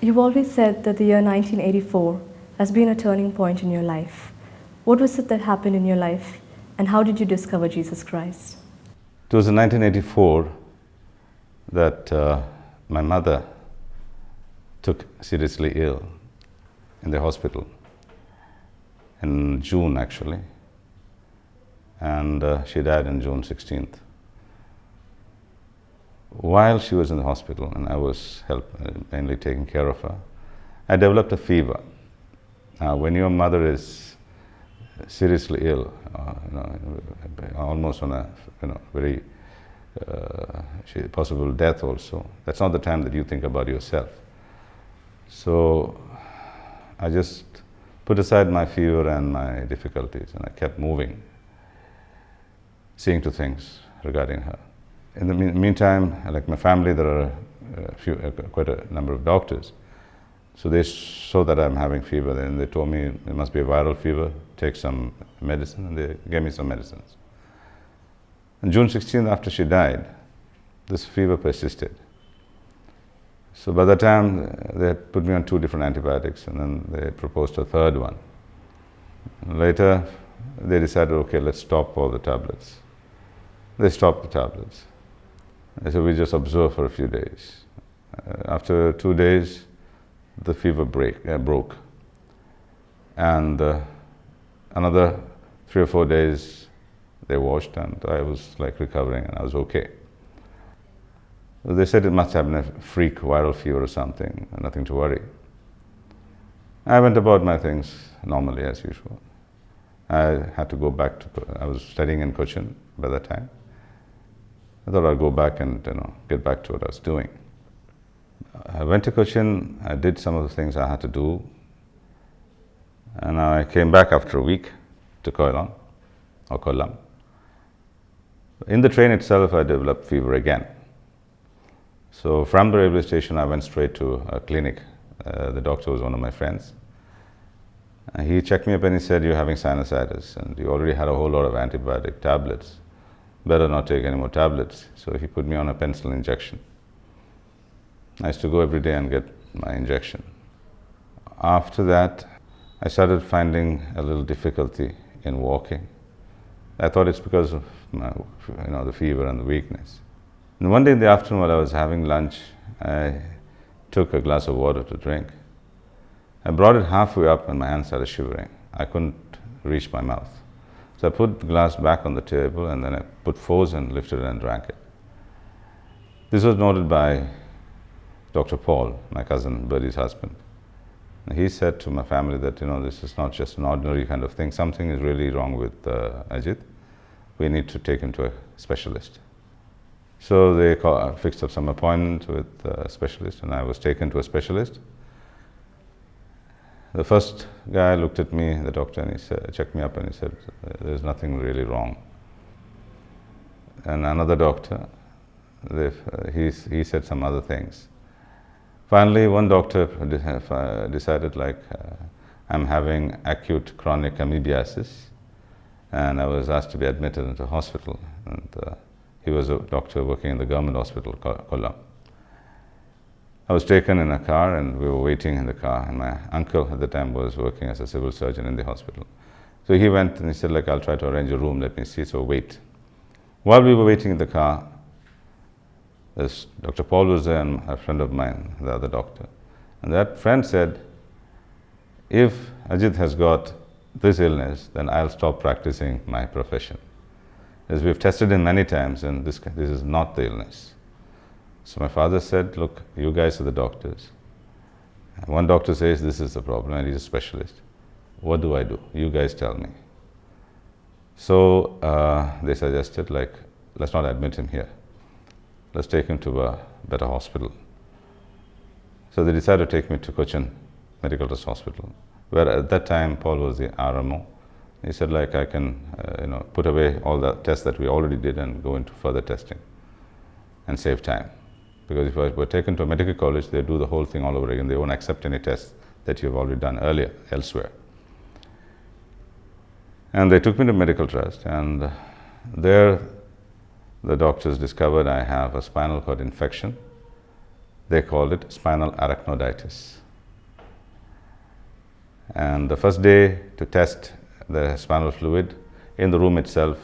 You've always said that the year 1984 has been a turning point in your life. What was it that happened in your life, and how did you discover Jesus Christ? It was in 1984 that my mother took seriously ill in the hospital, in June actually, and she died on June 16th. While she was in the hospital and I was mainly taking care of her, I developed a fever. When your mother is seriously ill, almost on a very possible death also, that's not the time that you think about yourself. So I just put aside my fever and my difficulties, and I kept moving, seeing to things regarding her. In the meantime, like my family, there are quite a number of doctors. So they saw that I'm having fever, and they told me it must be a viral fever, take some medicine, and they gave me some medicines. On June 16th, after she died, this fever persisted. So by the time they had put me on 2 different antibiotics, and then they proposed a 3rd one. Later, they decided, okay, let's stop all the tablets. They stopped the tablets. So we just observed for a few days. After 2 days, the fever broke. And another 3 or 4 days, they washed, and I was like recovering, and I was okay. They said it must have been a freak viral fever or something, nothing to worry. I went about my things normally as usual. I had to go back to, I was studying in Cochin by that time. I thought I'd go back and get back to what I was doing. I went to Cochin, I did some of the things I had to do, and I came back after a week to Kollam. In the train itself, I developed fever again. So from the railway station, I went straight to a clinic. The doctor was one of my friends. He checked me up and he said, "You're having sinusitis, and you already had a whole lot of antibiotic tablets. Better not take any more tablets." So he put me on a penicillin injection. I used to go every day and get my injection. After that, I started finding a little difficulty in walking. I thought it's because of the fever and the weakness. And one day in the afternoon, while I was having lunch, I took a glass of water to drink. I brought it halfway up and my hand started shivering. I couldn't reach my mouth. So I put the glass back on the table, and then I put force and lifted it and drank it. This was noted by Dr. Paul, my cousin Birdie's husband. And he said to my family that, this is not just an ordinary kind of thing. Something is really wrong with Ajit. We need to take him to a specialist. So they fixed up some appointment with a specialist, and I was taken to a specialist. The first guy looked at me, the doctor, and he checked me up, and he said, "There's nothing really wrong." And another doctor, he said some other things. Finally, one doctor decided, I'm having acute chronic amoebiasis, and I was asked to be admitted into hospital. And he was a doctor working in the government hospital, Kollam. I was taken in a car, and we were waiting in the car, and my uncle at the time was working as a civil surgeon in the hospital. So he went and he said, I'll try to arrange a room, let me see, so wait. While we were waiting in the car, Dr. Paul was there, and a friend of mine, the other doctor. And that friend said, "If Ajit has got this illness, then I'll stop practicing my profession. As we've tested him many times, and this is not the illness." So my father said, "Look, you guys are the doctors. One doctor says this is the problem, and he's a specialist. What do I do? You guys tell me." So they suggested, let's not admit him here. Let's take him to a better hospital. So they decided to take me to Cochin Medical Trust Hospital, where at that time Paul was the RMO. He said, I can put away all the tests that we already did and go into further testing and save time. Because if I were taken to a medical college, they do the whole thing all over again. They won't accept any tests that you've already done earlier, elsewhere. And they took me to medical trust, and there the doctors discovered I have a spinal cord infection. They called it spinal arachnoiditis. And the first day to test the spinal fluid, in the room itself,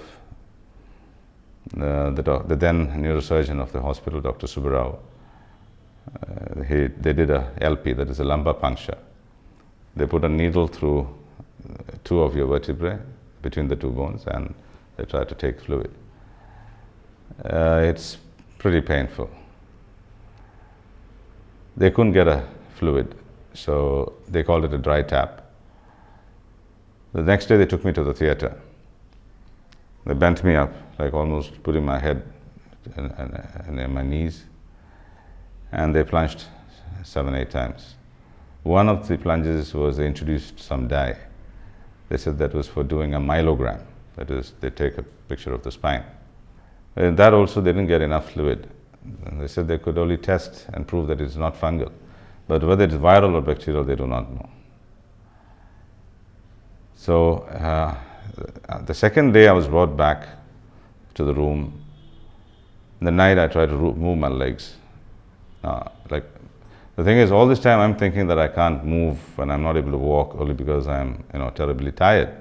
the then neurosurgeon of the hospital, Dr. Subbarao, they did a LP, that is a lumbar puncture. They put a needle through two of your vertebrae, between the two bones, and they try to take fluid. It's pretty painful. They couldn't get a fluid, so they called it a dry tap. The next day they took me to the theater. They bent me up, like almost putting my head in my knees, and they plunged 7-8 times. One of the plunges was they introduced some dye. They said that was for doing a myelogram, that is, they take a picture of the spine. In that also they didn't get enough fluid. And they said they could only test and prove that it's not fungal, but whether it's viral or bacterial, they do not know. So the second day I was brought back to the room. In the night I tried to move my legs. The thing is, all this time I'm thinking that I can't move and I'm not able to walk only because I'm terribly tired.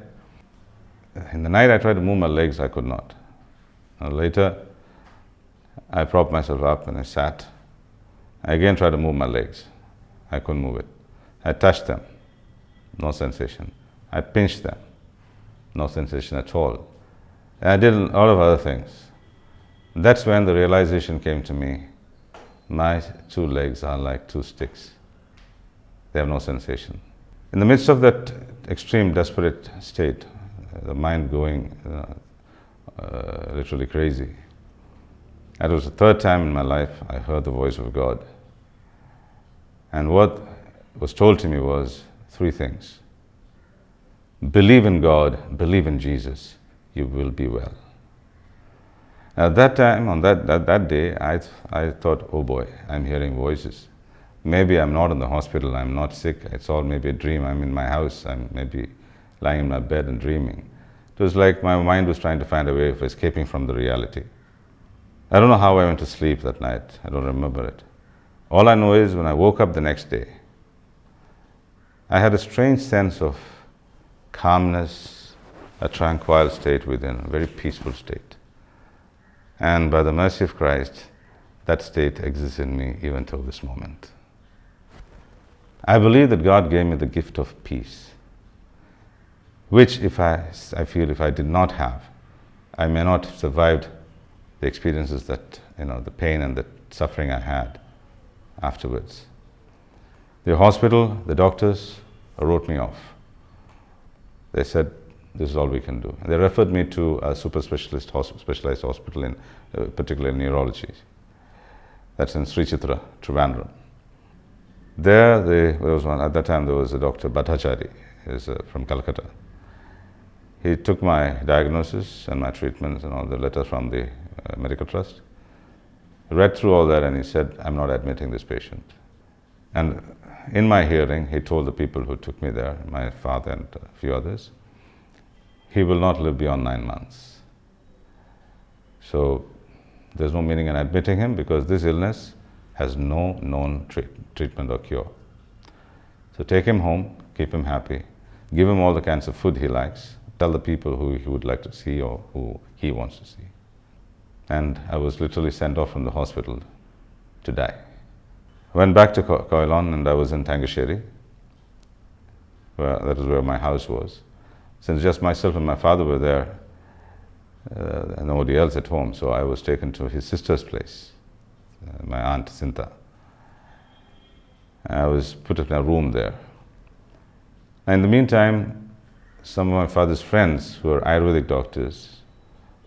In the night I tried to move my legs, I could not. Later I propped myself up and I sat. I again tried to move my legs. I couldn't move it. I touched them, no sensation. I pinched them, no sensation at all. And I did a lot of other things. That's when the realization came to me, my two legs are like two sticks. They have no sensation. In the midst of that extreme desperate state, the mind going literally crazy, that was the third time in my life I heard the voice of God. And what was told to me was three things. Believe in God, believe in Jesus, you will be well. At that time, on that day, I thought, oh boy, I'm hearing voices. Maybe I'm not in the hospital, I'm not sick, it's all maybe a dream, I'm in my house, I'm maybe lying in my bed and dreaming. It was like my mind was trying to find a way of escaping from the reality. I don't know how I went to sleep that night, I don't remember it. All I know is when I woke up the next day, I had a strange sense of calmness, a tranquil state within, a very peaceful state. And by the mercy of Christ, that state exists in me even till this moment. I believe that God gave me the gift of peace, which I feel if I did not have, I may not have survived the experiences that, the pain and the suffering I had afterwards. The hospital, the doctors wrote me off. They said, this is all we can do. And they referred me to a super specialized hospital, particularly in neurology. That's in Sri Chitra, Trivandrum. There was one, at that time there was a Dr. Bhattacharya, he's from Calcutta. He took my diagnosis and my treatments and all the letters from the medical trust. He read through all that and he said, I'm not admitting this patient. And in my hearing, he told the people who took me there, my father and a few others, he will not live beyond 9 months. So there's no meaning in admitting him because this illness has no known treatment or cure. So take him home, keep him happy, give him all the kinds of food he likes, tell the people who he would like to see or who he wants to see. And I was literally sent off from the hospital to die. I went back to Koilon and I was in Tangasheri. That is where my house was. Since just myself and my father were there, and nobody else at home, so I was taken to his sister's place, my aunt Sinta. I was put in a room there. And in the meantime, some of my father's friends who are Ayurvedic doctors,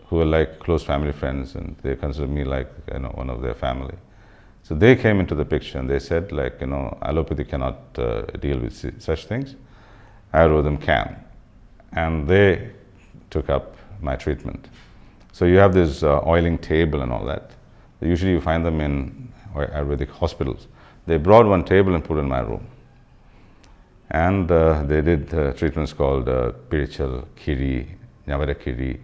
who were like close family friends, and they considered me like one of their family. So they came into the picture and they said, allopathy cannot deal with such things. Ayurveda can. And they took up my treatment. So you have this oiling table and all that. Usually you find them in Ayurvedic hospitals. They brought one table and put it in my room. And they did treatments called Pirichal Kiri, Nyavara Kiri.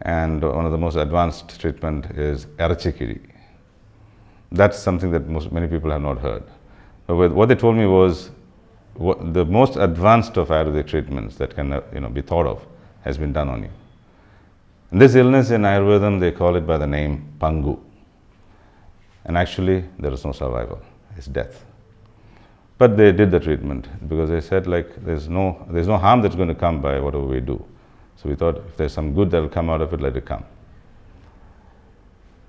And one of the most advanced treatment is Erachi Kiri. That's something that many people have not heard. But what they told me was the most advanced of Ayurvedic treatments that can be thought of has been done on you. And this illness in Ayurvedam, they call it by the name Pangu. And actually, there is no survival. It's death. But they did the treatment because they said, like, there's no harm that's going to come by whatever we do. So we thought, if there's some good that will come out of it, let it come.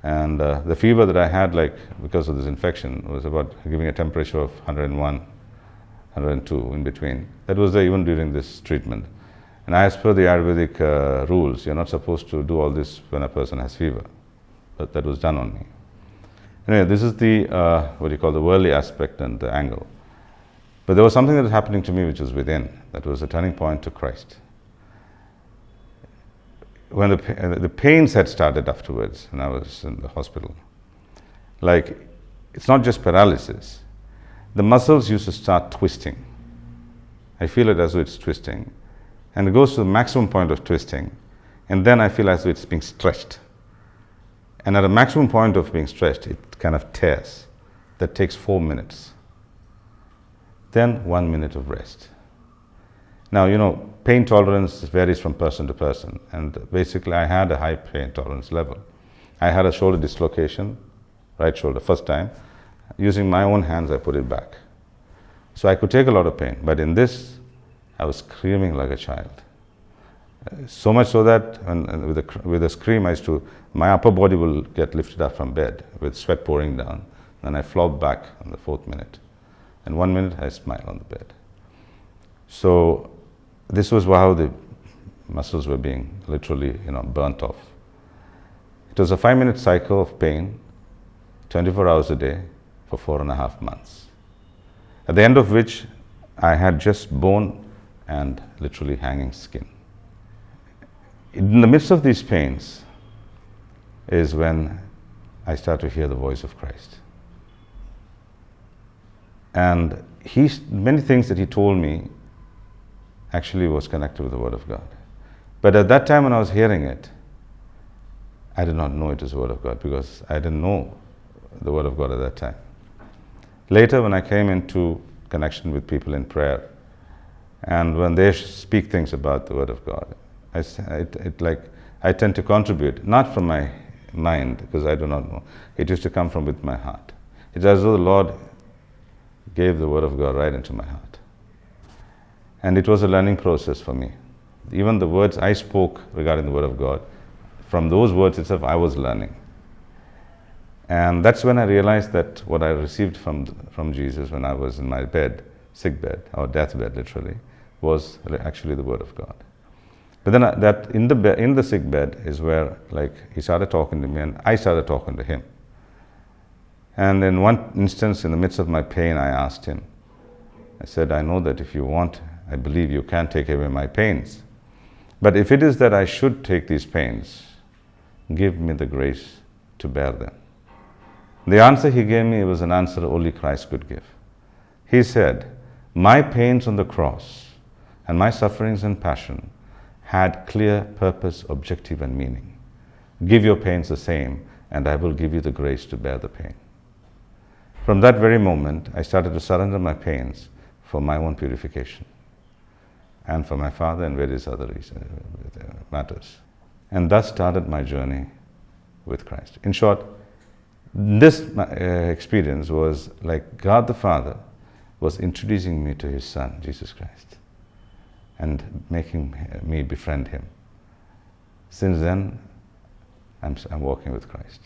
And the fever that I had, like, because of this infection, was about giving a temperature of 101, 102 in between. That was there even during this treatment. And as per the Ayurvedic rules, you're not supposed to do all this when a person has fever. But that was done on me. Anyway, this is the, what you call the worldly aspect and the angle. But there was something that was happening to me which was within. That was a turning point to Christ. When the pains had started afterwards, when I was in the hospital, like, it's not just paralysis. The muscles used to start twisting. I feel it as though it's twisting. And it goes to the maximum point of twisting. And then I feel as though it's being stretched. And at a maximum point of being stretched, it kind of tears. That takes 4 minutes. Then 1 minute of rest. Now, pain tolerance varies from person to person. And basically, I had a high pain tolerance level. I had a shoulder dislocation, right shoulder, first time. Using my own hands, I put it back. So I could take a lot of pain. But in this, I was screaming like a child. So much so that with a scream, my upper body will get lifted up from bed with sweat pouring down. Then I flop back on the 4th minute. And 1 minute, I smile on the bed. So this was how the muscles were being literally, burnt off. It was a 5-minute cycle of pain, 24 hours a day for 4.5 months. At the end of which, I had just bone and literally hanging skin. In the midst of these pains is when I start to hear the voice of Christ. And many things that he told me actually was connected with the Word of God. But at that time when I was hearing it, I did not know it was the Word of God because I didn't know the Word of God at that time. Later, when I came into connection with people in prayer, and when they speak things about the Word of God, I tend to contribute, not from my mind, because I do not know. It used to come from with my heart. It's as though the Lord gave the Word of God right into my heart. And it was a learning process for me. Even the words I spoke regarding the Word of God, from those words itself, I was learning. And that's when I realized that what I received from Jesus when I was in my bed, sick bed, or deathbed literally, was actually the Word of God. But then that in the sick bed is where, like, he started talking to me and I started talking to him. And in one instance, in the midst of my pain, I asked him, I said, I know that if you want, I believe you can take away my pains. But if it is that I should take these pains, give me the grace to bear them. The answer he gave me was an answer only Christ could give. He said, my pains on the cross and my sufferings and passion had clear purpose, objective, and meaning. Give your pains the same, and I will give you the grace to bear the pain. From that very moment, I started to surrender my pains for my own purification and for my father and various other matters. And thus started my journey with Christ. In short, this experience was like God the Father was introducing me to His Son, Jesus Christ, and making me befriend Him. Since then, I'm walking with Christ.